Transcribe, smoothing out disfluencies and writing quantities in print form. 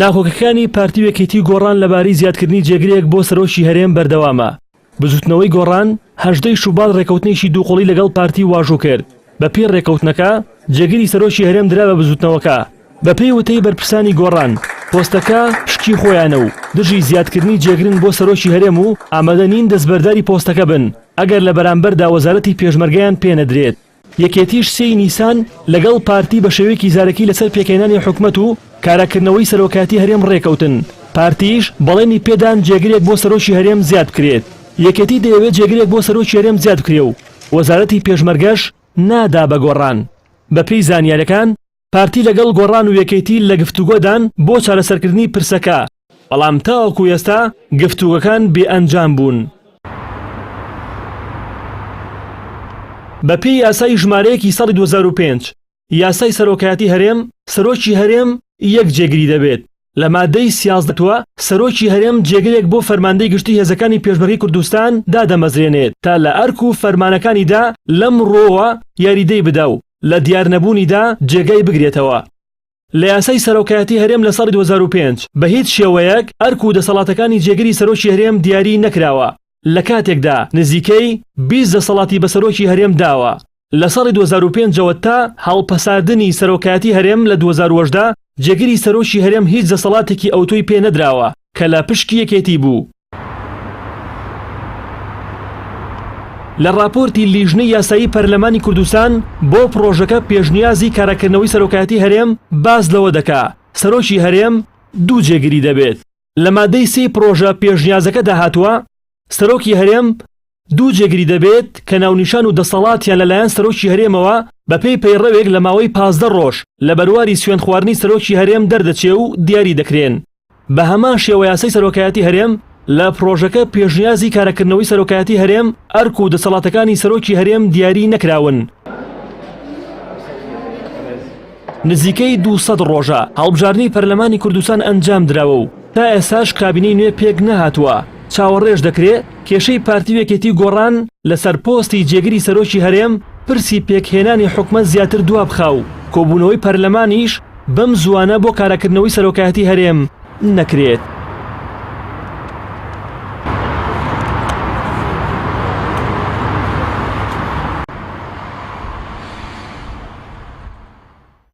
ناخۆکەکانی پارتی یەکێتی گۆڕان لەبارەی زیادکردنی جێگرێک بۆ سەرۆکی هەرێم بەردەوامە. بزوتنەوەی گۆڕان 18 شوباڵ ڕێکەوتنێکی دووقۆڵی لەگەڵ پارتی واژۆ کرد. بە پێی ڕێکەوتنەکە جێگیری سەرۆکی هەرێم درا بە بزوتنەوەکە. بە پێی وتەی بەرپرسانی گۆڕان پۆستەکە شکی خۆیانە و دژی زیادکردنی جێگرن بۆ سەرۆکی هەرێم و ئامادە نین دەستبەرداری پۆستەکە بن ئەگەر لە بەرامبەردا وەزارەتی پێشمەرگەیان پێنەدرێت. یەکێتیش 3 نیسان لەگەڵ پارتی بە شێوەیەکی زارەکی لەسەر پێکهێنانی حکومەت و کاراکردنەوەی سەرۆکاتی هەرێم ڕێکەوتن. پارتیش بەڵێنی پێدان جێگرێک بۆ سەرۆکی هەرێم زیاد بکرێت. یەکێتی دەیەوێت جێگرێک بۆ سەرۆکی هەرێم زیاد بکرێ و وەزارەتی پێشمەرگەش نادا بە گۆڕان. بە پێی زانیاریەکان پارتی لەگەڵ گۆڕان و یەکێتی لە گفتوگۆدان بۆ چارەسەرکردنی پرسەکە، بەڵام تاوەکو ئێستا گفتوگەکان بێئەنجام بوون. بە پێی یاسای ژمارەیەکی ساڵی 2005 یاسای سەرۆکایەتی هەرێم سەرۆکی هەرێم یەک جێگری دەبێت. لە مادەی 13 سەرۆکی هەرێم جێگرێک بۆ فەرماندەی گشتی هێزەکانی پێشمەرگەی کوردستان دادەمەزرێنێت تا لە ئەرک و فەرمانەکانیدا لەم ڕۆوە یاریدەی بدا و لە دیارنەبوونیدا جێگای بگرێتەوە. لە یاسای سەرۆکایەتی هەرێم لە ساڵی 2005 بە هیچ شێوەیەک ئەرک و دەسەڵاتەکانی جێگری سەرۆکی هەرێم دیاری نەکراوە. لە کاتێکدا نزیکەی 20 دەسەڵاتی بە سەرۆکی هەرێم داوە. لە ساڵی 2005ەوە تا هەڵپەساردنی سەرۆکایەتی هەرێم لە 2010 جێگری سەرۆکی هەرێم هیچ دەسەڵاتێکی ئەوتۆی پێ نەدراوە کە لە پشکی یەکێتی بوو. لە راپۆرتی لیژنەی یاسایی پەرلەمانی کوردستان بۆ پرۆژەکە پێشنیازی کاراکردنەوەی سەرۆکایەتی هەرێم باز لەوە دەکا سەرۆکی هەرێم 2 جێگری دەبێت. لە مادەی 3 پرۆژە پێشنیازەکە داهاتووە سەرۆکی هەرێم 2 جێگری دەبێت کە ناونیشان و دەسەڵاتیان لەلایەن سەرۆکی هەرێمەوە بە پێی پەیڕەوێک لە ماوەی 15 ڕۆژ لە بەرواری سوێن خواردنی سەرۆکی هەرێم دەردەچێ و دیاری دەکرێن. بە هەمان شێوە یاسای سەرۆکایەتی هەرێم لە پرۆژەکە پێشنیازی کارەکردنەوەی سەرۆکایەتی هەرێم ئەرک و دەسەڵاتەکانی سەرۆکی هەرێم دیاری نەکراون. نزیکەی 200 ڕۆژە هەڵبژاردنی پەرلەمانی کوردستان ئەنجام دراوە و تا ئێساش کابینەی نوێ پێک نەهاتووە. چاوەڕێژ دەکرێت کێشەی پارتی یەکێتی گۆڕان لەسەر پۆستی جێگری سەرۆکی هەرێم پرسی پێکهێنانی حکومەت زیاتر دوا بخاو. کۆبوونەوەی پەرلەمانیش بەم زوانە بۆ کاراکردنەوەی سەرۆکایەتی هەرێم نەکرێت.